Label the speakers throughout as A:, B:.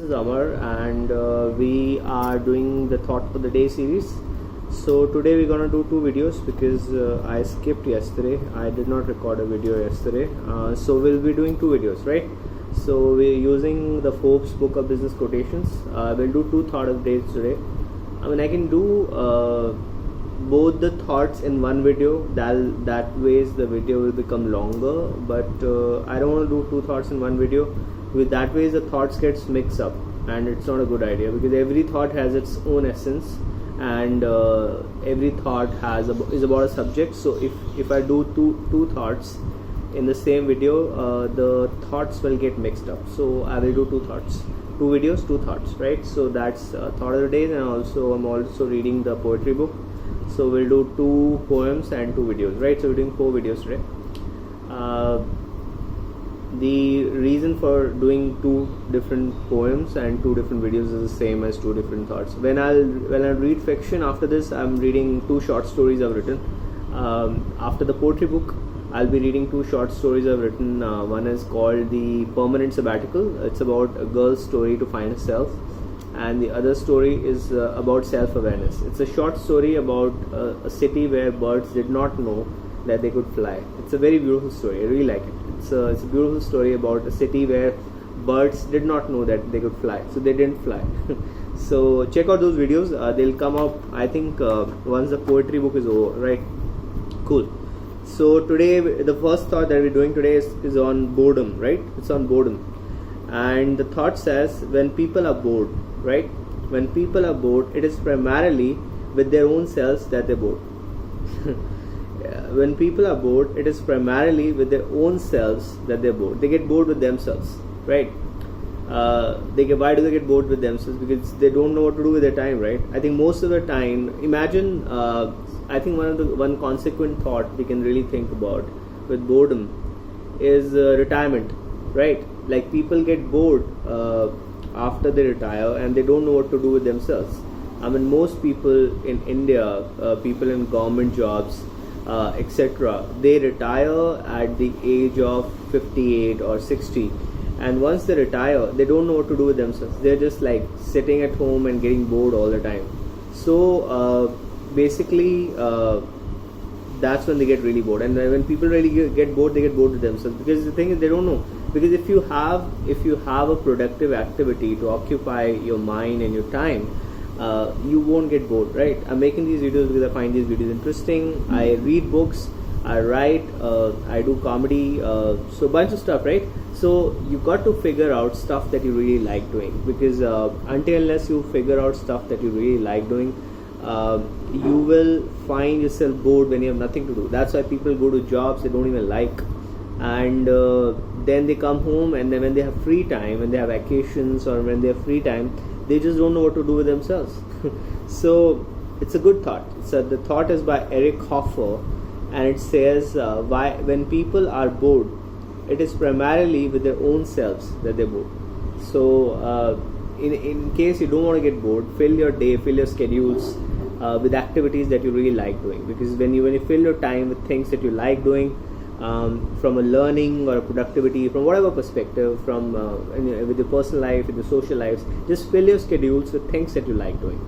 A: is Amar, and we are doing the Thought for the Day series. So today we're gonna do two videos because I skipped yesterday. I did not record a video yesterday. So we'll be doing two videos, right? So we're using the Forbes book of business quotations. We'll do two thought of the days today. I mean, I can do both the thoughts in one video. That ways the video will become longer. But I don't want to do two thoughts in one video. With that way the thoughts gets mixed up, and it's not a good idea because every thought has its own essence, and every thought is about a subject. So if I do two thoughts in the same video, the thoughts will get mixed up. So I will do two thoughts, two videos, two thoughts, right? So that's thought of the day. And I'm also reading the poetry book, so we'll do two poems and two videos, right? So we're doing 4 videos today. The reason for doing 2 different poems and 2 different videos is the same as 2 different thoughts. When I read fiction, after this I'm reading 2 short stories I've written. After the poetry book, I'll be reading 2 short stories I've written. One is called The Permanent Sabbatical. It's about a girl's story to find herself, and the other story is about self-awareness. It's a short story about a city where birds did not know that they could fly. It's a very beautiful story. I really like it. It's a beautiful story about a city where birds did not know that they could fly, so they didn't fly. So check out those videos. They'll come up, I think, once the poetry book is over, right? Cool. So today, the first thought that we're doing today is on boredom, right? It's on boredom. And the thought says, when people are bored, right? When people are bored, it is primarily with their own selves that they're bored. When people are bored, it is primarily with their own selves that they're bored. They get bored with themselves, right? Why do they get bored with themselves? Because they don't know what to do with their time, right? I think most of the time, imagine, I think one consequent thought we can really think about with boredom is retirement, right? Like people get bored after they retire and they don't know what to do with themselves. I mean, most people in India, people in government jobs, etc., they retire at the age of 58 or 60, and once they retire they don't know what to do with themselves. They're just like sitting at home and getting bored all the time. So basically that's when they get really bored. And when people really get bored, they get bored with themselves, because the thing is they don't know. Because if you have a productive activity to occupy your mind and your time, you won't get bored, right? I'm making these videos because I find these videos interesting. I read books, I write, I do comedy, so a bunch of stuff, right? So you got to figure out stuff that you really like doing, because until unless you figure out stuff that you really like doing, you will find yourself bored when you have nothing to do. That's why people go to jobs they don't even like, and then they come home, and then when they have free time, when they have vacations or when they have free time, they just don't know what to do with themselves. So it's a good thought. So the thought is by Eric Hoffer, and it says, when people are bored, it is primarily with their own selves that they're bored. So in case you don't want to get bored, fill your day, fill your schedules with activities that you really like doing. Because when you fill your time with things that you like doing, from a learning or a productivity, from whatever perspective, from with your personal life, with your social lives, just fill your schedules with things that you like doing.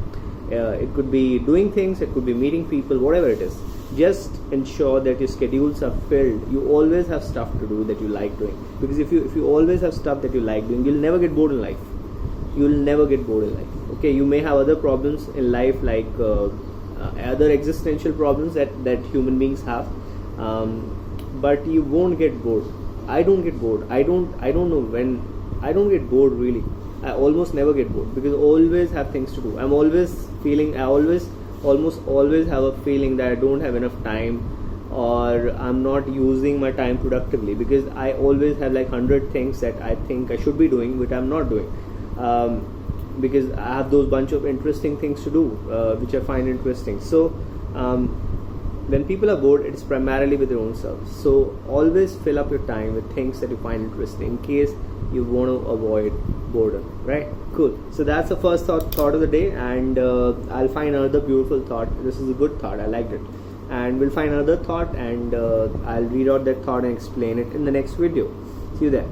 A: It could be doing things, it could be meeting people, whatever it is. Just ensure that your schedules are filled. You always have stuff to do that you like doing, because if you always have stuff that you like doing, you'll never get bored in life. You'll never get bored in life. Okay, you may have other problems in life, like other existential problems that human beings have, but you won't get bored. I don't get bored. I don't know when. I don't get bored really. I almost never get bored, because I always have things to do. I almost always have a feeling that I don't have enough time, or I'm not using my time productively, because I always have like 100 things that I think I should be doing which I'm not doing, because I have those bunch of interesting things to do, which I find interesting. So when people are bored, it's primarily with their own selves. So always fill up your time with things that you find interesting, in case you want to avoid boredom, right? Cool. So that's the first thought of the day, and I'll find another beautiful thought. This is a good thought, I liked it. And we'll find another thought, and I'll read out that thought and explain it in the next video. See you there.